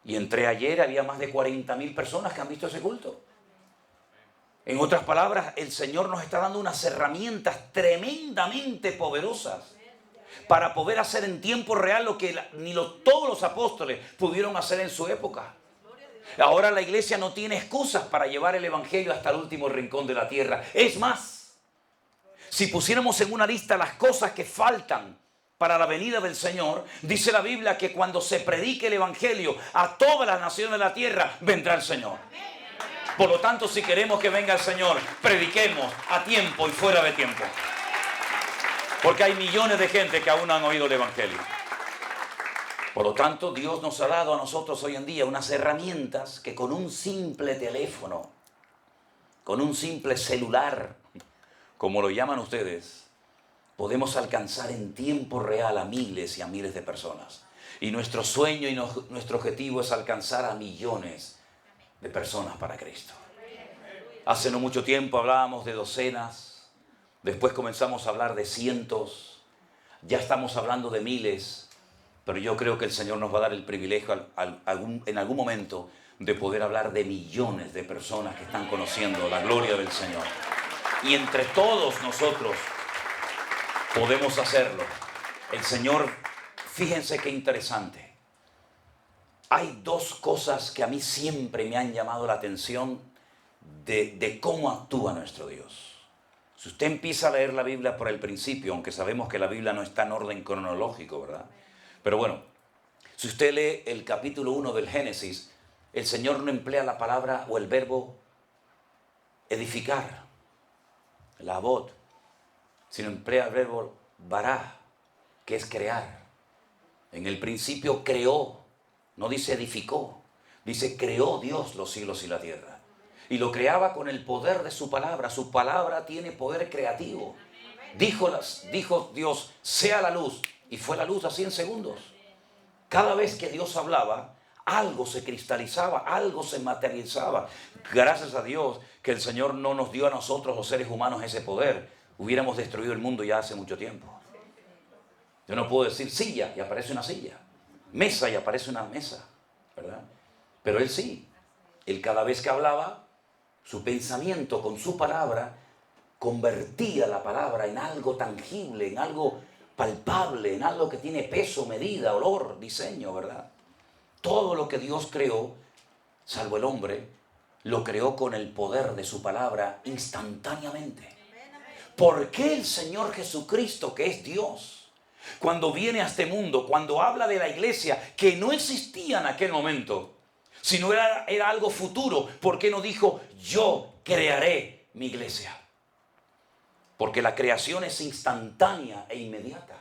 y entre ayer había más de 40,000 personas que han visto ese culto. En otras palabras, el Señor nos está dando unas herramientas tremendamente poderosas para poder hacer en tiempo real lo que todos los apóstoles pudieron hacer en su época. Ahora la iglesia no tiene excusas para llevar el evangelio hasta el último rincón de la tierra. Es más, si pusiéramos en una lista las cosas que faltan para la venida del Señor, dice la Biblia que cuando se predique el evangelio a todas las naciones de la tierra, vendrá el Señor. Por lo tanto, si queremos que venga el Señor, prediquemos a tiempo y fuera de tiempo. Porque hay millones de gente que aún no han oído el evangelio. Por lo tanto, Dios nos ha dado a nosotros hoy en día unas herramientas que con un simple teléfono, con un simple celular, como lo llaman ustedes, podemos alcanzar en tiempo real a miles y a miles de personas. Y nuestro sueño y nuestro objetivo es alcanzar a millones de personas para Cristo. Hace no mucho tiempo hablábamos de docenas, después comenzamos a hablar de cientos, ya estamos hablando de miles, pero yo creo que el Señor nos va a dar el privilegio en algún momento de poder hablar de millones de personas que están conociendo la gloria del Señor. Y entre todos nosotros podemos hacerlo. El Señor, fíjense qué interesante. Hay dos cosas que a mí siempre me han llamado la atención de cómo actúa nuestro Dios. Si usted empieza a leer la Biblia por el principio, aunque sabemos que la Biblia no está en orden cronológico, ¿verdad? Pero bueno, si usted lee el capítulo 1 del Génesis, el Señor no emplea la palabra o el verbo edificar, la avot, sino emplea el verbo bará, que es crear. En el principio creó. No dice edificó, dice creó Dios los cielos y la tierra. Y lo creaba con el poder de su palabra. Su palabra tiene poder creativo. Dijo Dios, sea la luz. Y fue la luz así en segundos. Cada vez que Dios hablaba, algo se cristalizaba, algo se materializaba. Gracias a Dios que el Señor no nos dio a nosotros los seres humanos ese poder. Hubiéramos destruido el mundo ya hace mucho tiempo. Yo no puedo decir silla y aparece una silla. Mesa y aparece una mesa, ¿verdad? Pero Él sí. Él cada vez que hablaba, su pensamiento con su palabra convertía la palabra en algo tangible, en algo palpable, en algo que tiene peso, medida, olor, diseño, ¿verdad? Todo lo que Dios creó, salvo el hombre, lo creó con el poder de su palabra instantáneamente. ¿Por qué el Señor Jesucristo, que es Dios, cuando viene a este mundo, cuando habla de la iglesia, que no existía en aquel momento, sino era algo futuro, por qué no dijo, yo crearé mi iglesia? Porque la creación es instantánea e inmediata,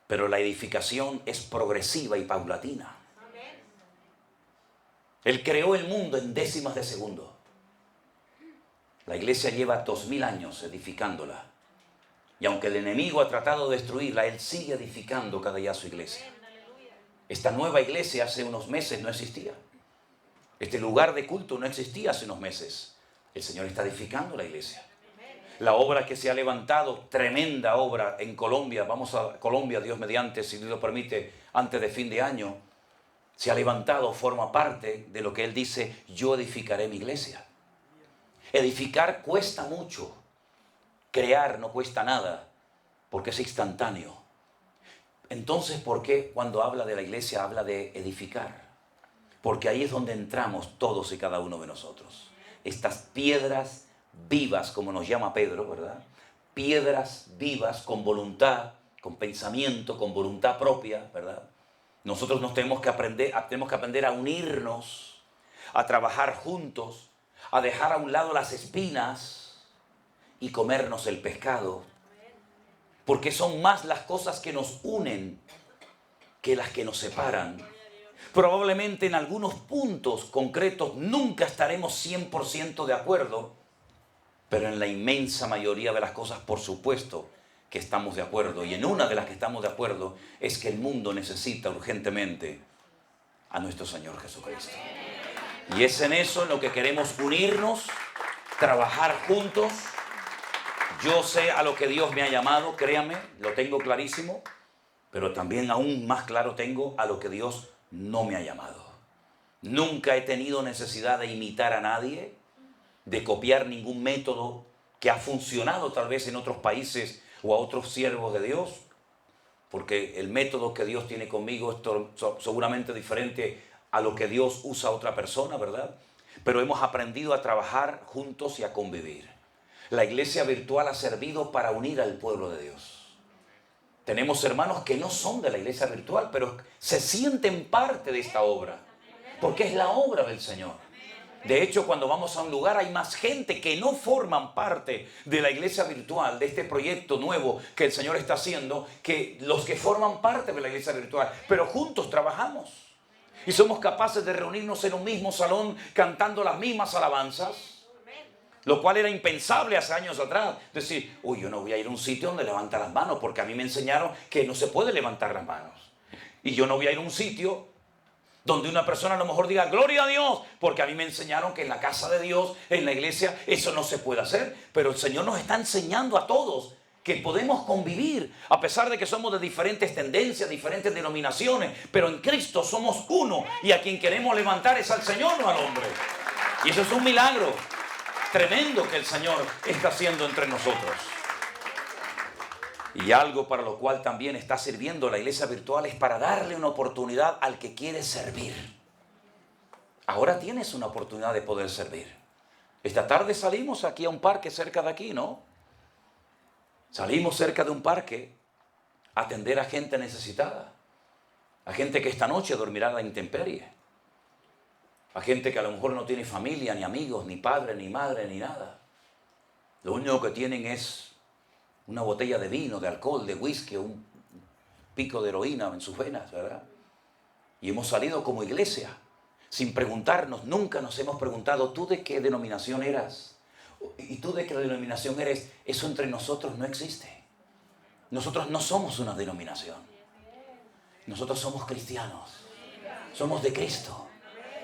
pero la edificación es progresiva y paulatina. Él creó el mundo en décimas de segundo. La iglesia lleva 2000 años edificándola. Y aunque el enemigo ha tratado de destruirla, Él sigue edificando cada día su iglesia. Esta nueva iglesia hace unos meses no existía. Este lugar de culto no existía hace unos meses. El Señor está edificando la iglesia. La obra que se ha levantado, tremenda obra en Colombia, vamos a Colombia, Dios mediante, si Dios lo permite, antes de fin de año, se ha levantado, forma parte de lo que Él dice, yo edificaré mi iglesia. Edificar cuesta mucho. Crear no cuesta nada, porque es instantáneo. Entonces, ¿por qué cuando habla de la iglesia habla de edificar? Porque ahí es donde entramos todos y cada uno de nosotros. Estas piedras vivas, como nos llama Pedro, ¿verdad? piedras vivas con voluntad, con pensamiento, con voluntad propia, ¿verdad? Nosotros tenemos que aprender a unirnos, a trabajar juntos, a dejar a un lado las espinas y comernos el pescado. Porque son más las cosas que nos unen que las que nos separan. Probablemente en algunos puntos concretos nunca estaremos 100% de acuerdo, pero en la inmensa mayoría de las cosas, por supuesto, que estamos de acuerdo. Y en una de las que estamos de acuerdo es que el mundo necesita urgentemente a nuestro Señor Jesucristo. Y es en eso en lo que queremos unirnos, trabajar juntos. Yo sé a lo que Dios me ha llamado, créame, lo tengo clarísimo, pero también aún más claro tengo a lo que Dios no me ha llamado. Nunca he tenido necesidad de imitar a nadie, de copiar ningún método que ha funcionado tal vez en otros países o a otros siervos de Dios, porque el método que Dios tiene conmigo es seguramente diferente a lo que Dios usa a otra persona, ¿verdad? Pero hemos aprendido a trabajar juntos y a convivir. La iglesia virtual ha servido para unir al pueblo de Dios. Tenemos hermanos que no son de la iglesia virtual, pero se sienten parte de esta obra, porque es la obra del Señor. De hecho, cuando vamos a un lugar hay más gente que no forman parte de la iglesia virtual, de este proyecto nuevo que el Señor está haciendo, que los que forman parte de la iglesia virtual. Pero juntos trabajamos y somos capaces de reunirnos en un mismo salón cantando las mismas alabanzas, lo cual era impensable hace años atrás. Decir, uy, yo no voy a ir a un sitio donde levanta las manos, porque a mí me enseñaron que no se puede levantar las manos. Y yo no voy a ir a un sitio donde una persona a lo mejor diga, gloria a Dios, porque a mí me enseñaron que en la casa de Dios, en la iglesia, eso no se puede hacer. Pero el Señor nos está enseñando a todos que podemos convivir, a pesar de que somos de diferentes tendencias, diferentes denominaciones, pero en Cristo somos uno, y a quien queremos levantar es al Señor, no al hombre. Y eso es un milagro tremendo que el Señor está haciendo entre nosotros. Y algo para lo cual también está sirviendo la iglesia virtual es para darle una oportunidad al que quiere servir. Ahora tienes una oportunidad de poder servir. Esta tarde salimos aquí a un parque cerca de aquí, ¿no? Salimos cerca de un parque a atender a gente necesitada, a gente que esta noche dormirá a la intemperie, a gente que a lo mejor no tiene familia, ni amigos, ni padre, ni madre, ni nada. Lo único que tienen es una botella de vino, de alcohol, de whisky, un pico de heroína en sus venas, ¿verdad? Y hemos salido como iglesia, sin preguntarnos, nunca nos hemos preguntado, ¿tú de qué denominación eras? ¿Y tú de qué denominación eres? Eso entre nosotros no existe. Nosotros no somos una denominación. Nosotros somos cristianos. Somos de Cristo.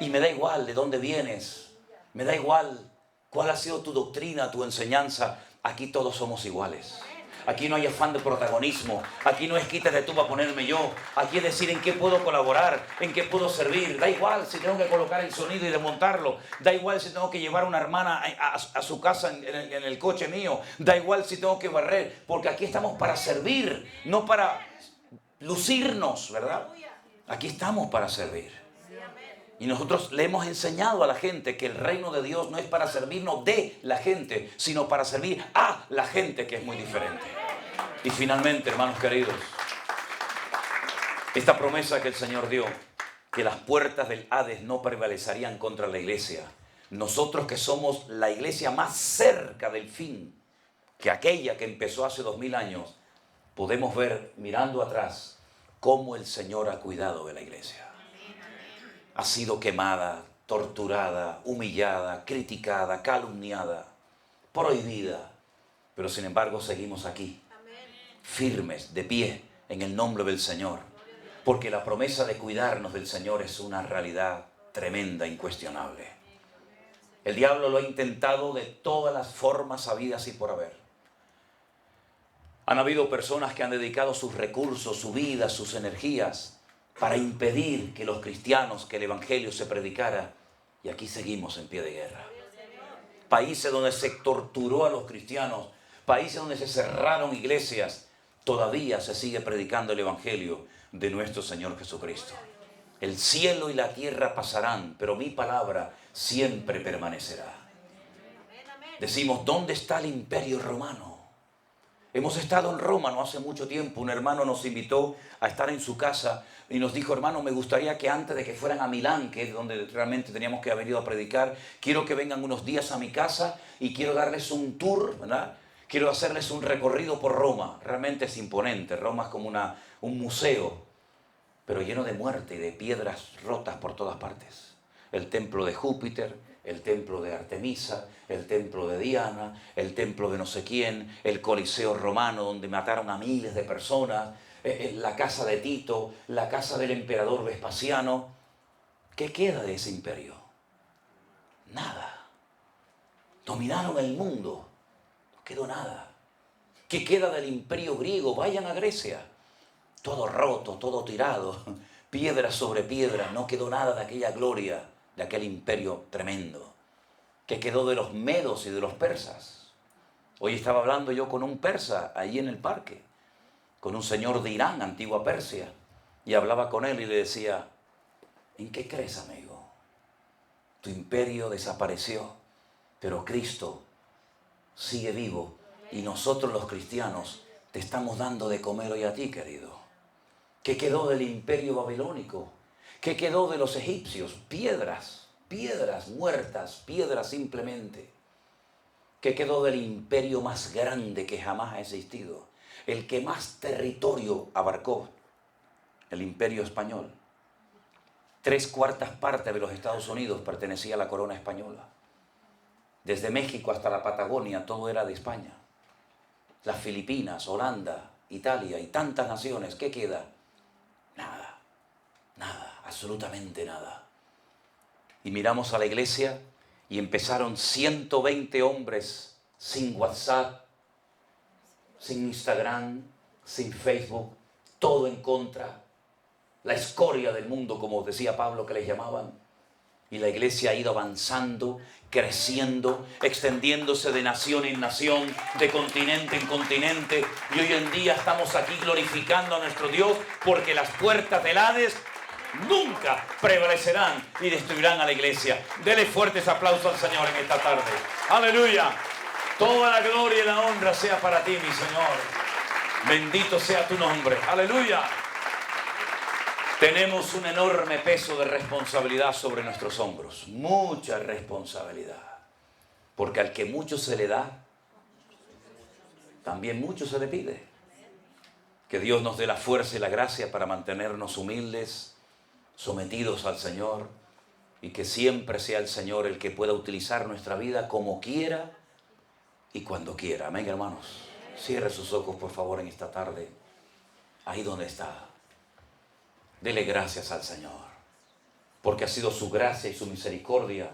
Y me da igual de dónde vienes. Me da igual cuál ha sido tu doctrina, tu enseñanza. Aquí todos somos iguales. Aquí no hay afán de protagonismo. Aquí no es quítate tú para ponerme yo. Aquí es decir en qué puedo colaborar, en qué puedo servir. Da igual si tengo que colocar el sonido y desmontarlo. Da igual si tengo que llevar a una hermana a su casa en el coche mío. Da igual si tengo que barrer. Porque aquí estamos para servir, no para lucirnos, ¿verdad? Aquí estamos para servir. Y nosotros le hemos enseñado a la gente que el reino de Dios no es para servirnos de la gente, sino para servir a la gente, que es muy diferente. Y finalmente, hermanos queridos, esta promesa que el Señor dio, que las puertas del Hades no prevalecerían contra la iglesia. Nosotros que somos la iglesia más cerca del fin, que aquella que empezó hace 2000 años, podemos ver mirando atrás cómo el Señor ha cuidado de la iglesia. Ha sido quemada, torturada, humillada, criticada, calumniada, prohibida. Pero sin embargo seguimos aquí, firmes, de pie, en el nombre del Señor. Porque la promesa de cuidarnos del Señor es una realidad tremenda, incuestionable. El diablo lo ha intentado de todas las formas habidas y por haber. Han habido personas que han dedicado sus recursos, su vida, sus energías para impedir que los cristianos, que el evangelio se predicara, y aquí seguimos en pie de guerra. Países donde se torturó a los cristianos, países donde se cerraron iglesias, todavía se sigue predicando el evangelio de nuestro Señor Jesucristo. El cielo y la tierra pasarán, pero mi palabra siempre permanecerá. Decimos, ¿dónde está el imperio romano? Hemos estado en Roma no hace mucho tiempo. Un hermano nos invitó a estar en su casa y nos dijo: hermano, me gustaría que antes de que fueran a Milán, que es donde realmente teníamos que haber ido a predicar, quiero que vengan unos días a mi casa y quiero darles un tour, ¿verdad? Quiero hacerles un recorrido por Roma. Realmente es imponente. Roma es como un museo, pero lleno de muerte y de piedras rotas por todas partes. El templo de Júpiter, el templo de Artemisa, el templo de Diana, el templo de no sé quién, el Coliseo romano donde mataron a miles de personas, la casa de Tito, la casa del emperador Vespasiano. ¿Qué queda de ese imperio? Nada. Dominaron el mundo. No quedó nada. ¿Qué queda del imperio griego? Vayan a Grecia. Todo roto, todo tirado, piedra sobre piedra. No quedó nada de aquella gloria, de aquel imperio tremendo. ¿Qué quedó de los medos y de los persas? Hoy estaba hablando yo con un persa ahí en el parque, con un señor de Irán, antigua Persia, y hablaba con él y le decía: ¿en qué crees, amigo? Tu imperio desapareció, pero Cristo sigue vivo y nosotros los cristianos te estamos dando de comer hoy a ti, querido. ¿Qué quedó del imperio babilónico? ¿Qué quedó de los egipcios? Piedras, piedras muertas, piedras simplemente. ¿Qué quedó del imperio más grande que jamás ha existido? El que más territorio abarcó, el imperio español. 3/4 partes de los Estados Unidos pertenecía a la corona española. Desde México hasta la Patagonia, todo era de España. Las Filipinas, Holanda, Italia y tantas naciones, ¿qué queda? Nada, nada, absolutamente nada. Y miramos a la iglesia y empezaron 120 hombres sin WhatsApp, sin Instagram, sin Facebook, todo en contra. La escoria del mundo, como decía Pablo que les llamaban. Y la iglesia ha ido avanzando, creciendo, extendiéndose de nación en nación, de continente en continente. Y hoy en día estamos aquí glorificando a nuestro Dios, porque las puertas del Hades nunca prevalecerán y destruirán a la iglesia. Dele fuertes aplausos al Señor en esta tarde. ¡Aleluya! Toda la gloria y la honra sea para ti, mi Señor. Bendito sea tu nombre. ¡Aleluya! Tenemos un enorme peso de responsabilidad sobre nuestros hombros. Mucha responsabilidad. Porque al que mucho se le da, también mucho se le pide. Que Dios nos dé la fuerza y la gracia para mantenernos humildes, sometidos al Señor, y que siempre sea el Señor el que pueda utilizar nuestra vida como quiera y cuando quiera. Amén, hermanos. Cierre sus ojos, por favor, en esta tarde. Ahí donde está. Dele gracias al Señor, porque ha sido su gracia y su misericordia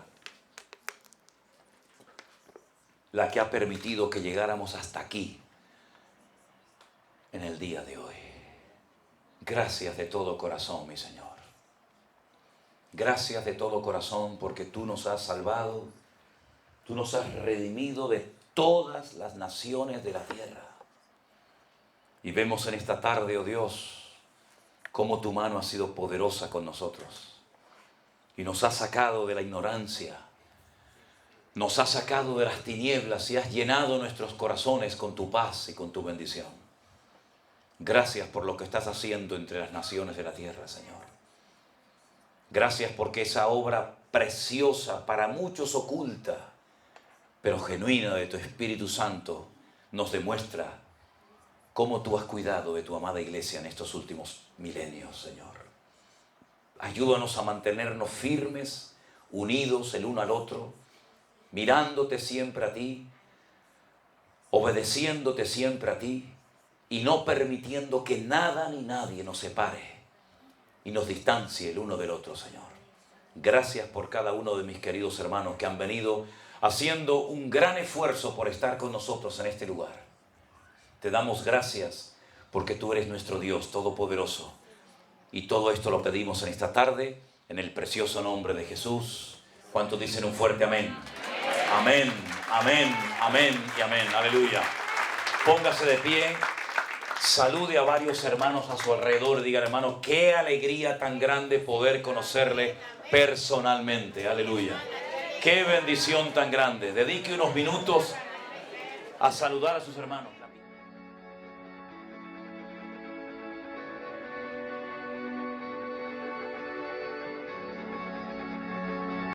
la que ha permitido que llegáramos hasta aquí en el día de hoy. Gracias de todo corazón, mi Señor. Gracias de todo corazón, porque tú nos has salvado, tú nos has redimido de todas las naciones de la tierra. Y vemos en esta tarde, oh Dios, cómo tu mano ha sido poderosa con nosotros y nos has sacado de la ignorancia, nos has sacado de las tinieblas y has llenado nuestros corazones con tu paz y con tu bendición. Gracias por lo que estás haciendo entre las naciones de la tierra, Señor. Gracias porque esa obra preciosa, para muchos oculta, pero genuina, de tu Espíritu Santo, nos demuestra cómo tú has cuidado de tu amada iglesia en estos últimos milenios, Señor. Ayúdanos a mantenernos firmes, unidos el uno al otro, mirándote siempre a ti, obedeciéndote siempre a ti, y no permitiendo que nada ni nadie nos separe y nos distancie el uno del otro, Señor. Gracias por cada uno de mis queridos hermanos que han venido haciendo un gran esfuerzo por estar con nosotros en este lugar. Te damos gracias porque tú eres nuestro Dios Todopoderoso. Y todo esto lo pedimos en esta tarde, en el precioso nombre de Jesús. ¿Cuántos dicen un fuerte amén? Amén, amén, amén y amén. Aleluya. Póngase de pie, salude a varios hermanos a su alrededor. Diga, hermano, qué alegría tan grande poder conocerle personalmente. Aleluya. Qué bendición tan grande. Dedique unos minutos a saludar a sus hermanos.